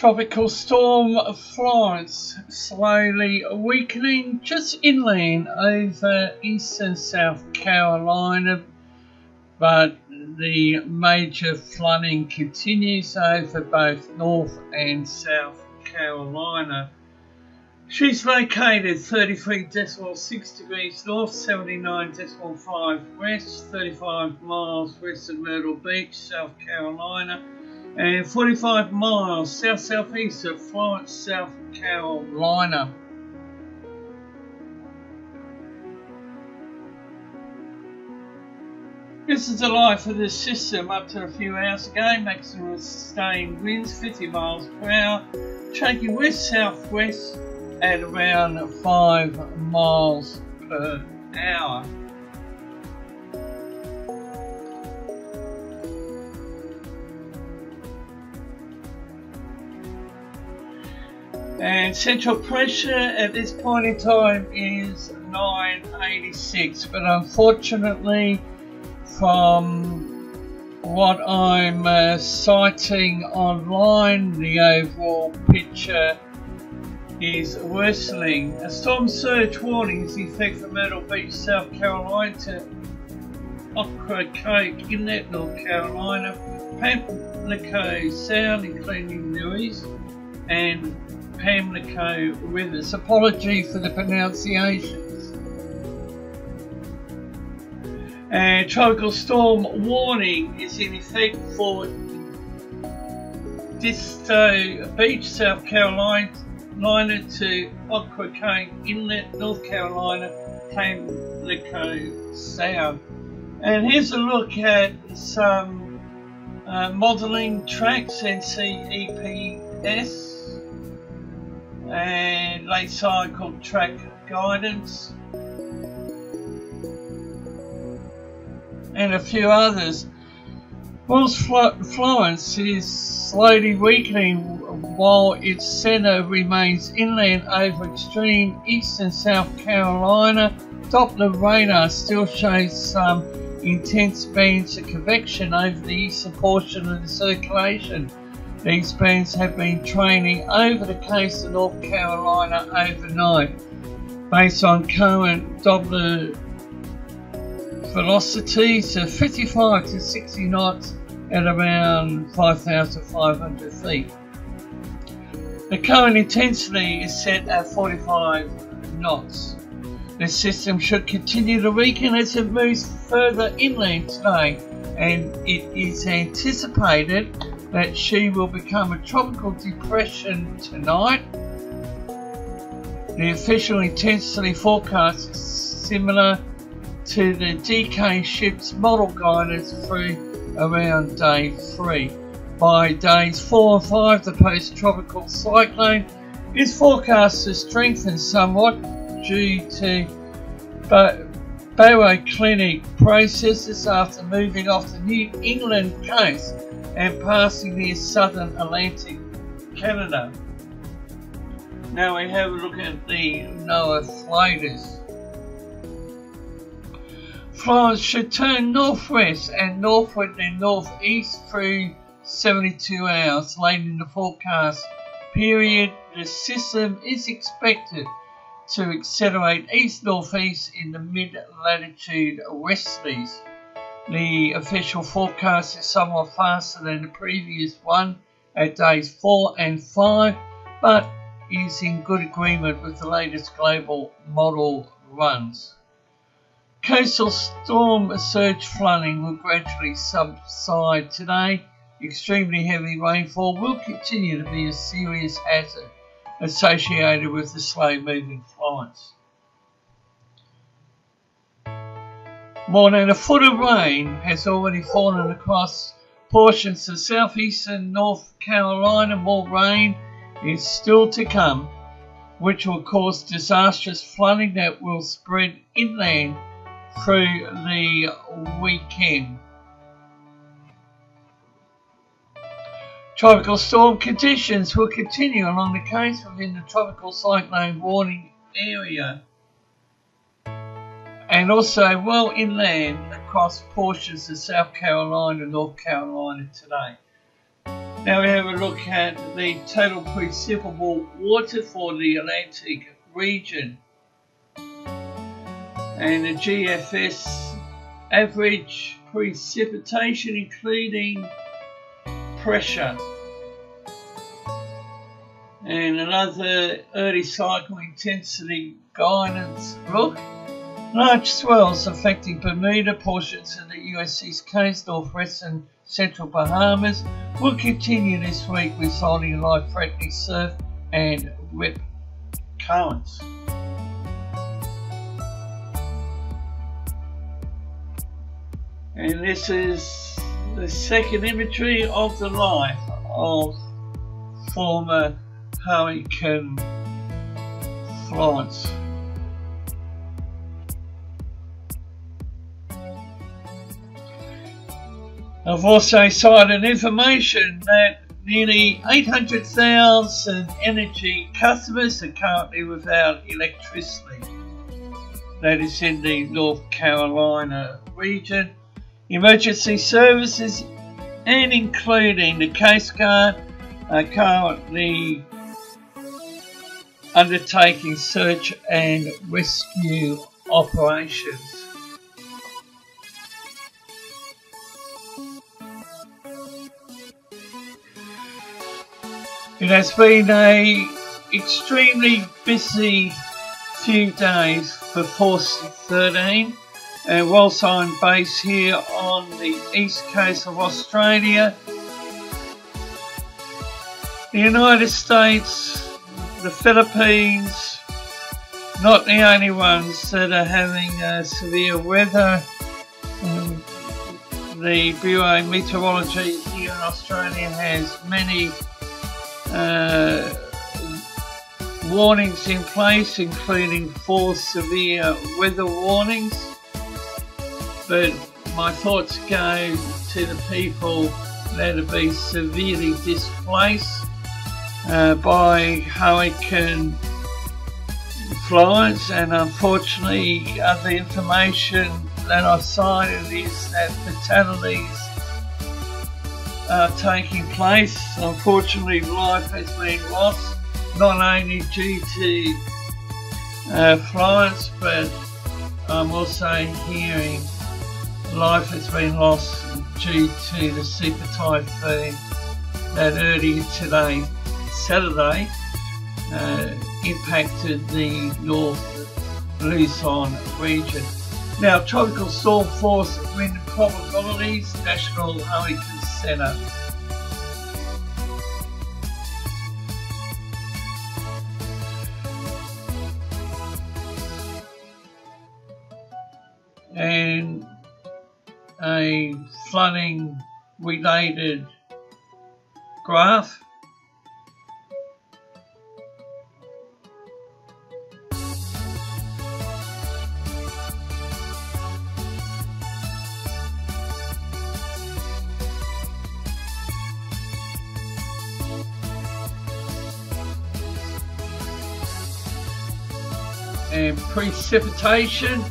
Tropical storm Florence slowly weakening just inland over eastern South Carolina, but the major flooding continues over both North and South Carolina. She's located 33.6 degrees north, 79.5 west, 35 miles west of Myrtle Beach, South Carolina, and 45 miles south-southeast of Florence, South Carolina. This is the life of this system up to a few hours ago. Maximum sustained winds 50 miles per hour, shaking west-southwest at around 5 miles per hour. And central pressure at this point in time is 986, but unfortunately, from what I'm citing online, the overall picture is worsening. A storm surge warning is in effect for Myrtle Beach, South Carolina, to Ocracoke, Inlet, North Carolina, Pamlico Sound, including Neuse, and Pamlico rivers. Apology for the pronunciations. And tropical storm warning is in effect for Eastern Beach, South Carolina to Ocracoke, Inlet, North Carolina, Pamlico Sound. And here's a look at some modelling tracks and CEPS and late cycle track guidance and a few others. Whilst Florence is slowly weakening while its centre remains inland over extreme eastern South Carolina, Doppler radar still shows some intense bands of convection over the eastern portion of the circulation. These bands have been training over the coast of North Carolina overnight. Based on current Doppler velocities of 55 to 60 knots at around 5,500 feet. The current intensity is set at 45 knots. This system should continue to weaken as it moves further inland today, and it is anticipated that she will become a tropical depression tonight. The official intensity forecast is similar to the DK ship's model guidance through around day 3. By days 4 and 5, the post-tropical cyclone is forecast to strengthen somewhat due to baroclinic processes after moving off the New England coast and passing near southern Atlantic Canada. Now we have a look at the NOAA floaters. Florence should turn northwest and northward and northeast through 72 hours. Late in the forecast period, the system is expected to accelerate east-northeast in the mid-latitude westerlies. The official forecast is somewhat faster than the previous one at days 4 and 5, but is in good agreement with the latest global model runs. Coastal storm surge flooding will gradually subside today. Extremely heavy rainfall will continue to be a serious hazard associated with the slow-moving Florence. More than a foot of rain has already fallen across portions of southeastern North Carolina. More rain is still to come, which will cause disastrous flooding that will spread inland through the weekend. Tropical storm conditions will continue along the coast within the tropical cyclone warning area, and also well inland across portions of South Carolina and North Carolina today. Now we have a look at the total precipitable water for the Atlantic region. And the GFS average precipitation including pressure. And another early cycle intensity guidance look. Large swells affecting Bermuda, portions of the US East Coast, northwestern central Bahamas will continue this week, resulting in life-threatening surf and rip currents. And this is the second imagery of the life of former Hurricane Florence. I've also cited information that nearly 800,000 energy customers are currently without electricity. That is in the North Carolina region. Emergency services and including the Coast Guard are currently undertaking search and rescue operations. It has been an extremely busy few days for Force 13, and whilst I'm based here on the east coast of Australia, the United States, the Philippines, not the only ones that are having severe weather. The Bureau of Meteorology here in Australia has many warnings in place, including 4 severe weather warnings. But my thoughts go to the people that have been severely displaced by Hurricane Florence, and unfortunately other information that I've cited is that fatalities are taking place. Unfortunately, life has been lost, not only due to Florence, but I'm also hearing life has been lost due to the super typhoon that earlier today, Saturday, impacted the North Luzon region. Now, tropical storm force wind probabilities, National Hurricane Center. And a flooding related graph. And precipitation,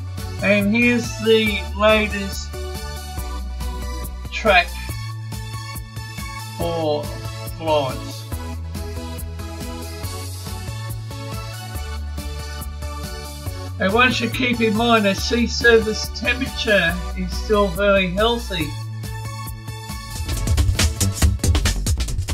and here's the latest track for Florence. And one should keep in mind that sea surface temperature is still very healthy.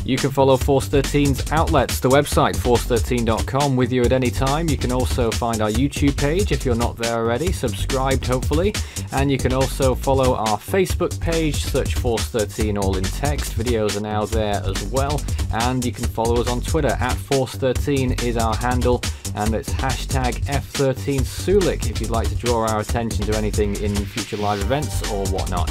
You can follow Force 13's outlets, the website force13.com, with you at any time. You can also find our YouTube page if you're not there already, subscribed hopefully, and you can also follow our Facebook page, search Force 13 all in text. Videos are now there as well, and you can follow us on Twitter, at Force13 is our handle, and it's hashtag F13Sulik if you'd like to draw our attention to anything in future live events or whatnot.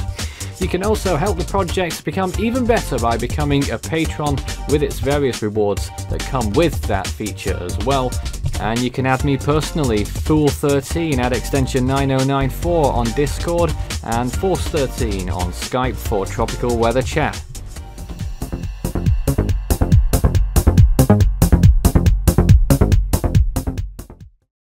You can also help the project become even better by becoming a patron with its various rewards that come with that feature as well. And you can add me personally, Fool13 at extension 9094 on Discord, and Force13 on Skype for tropical weather chat.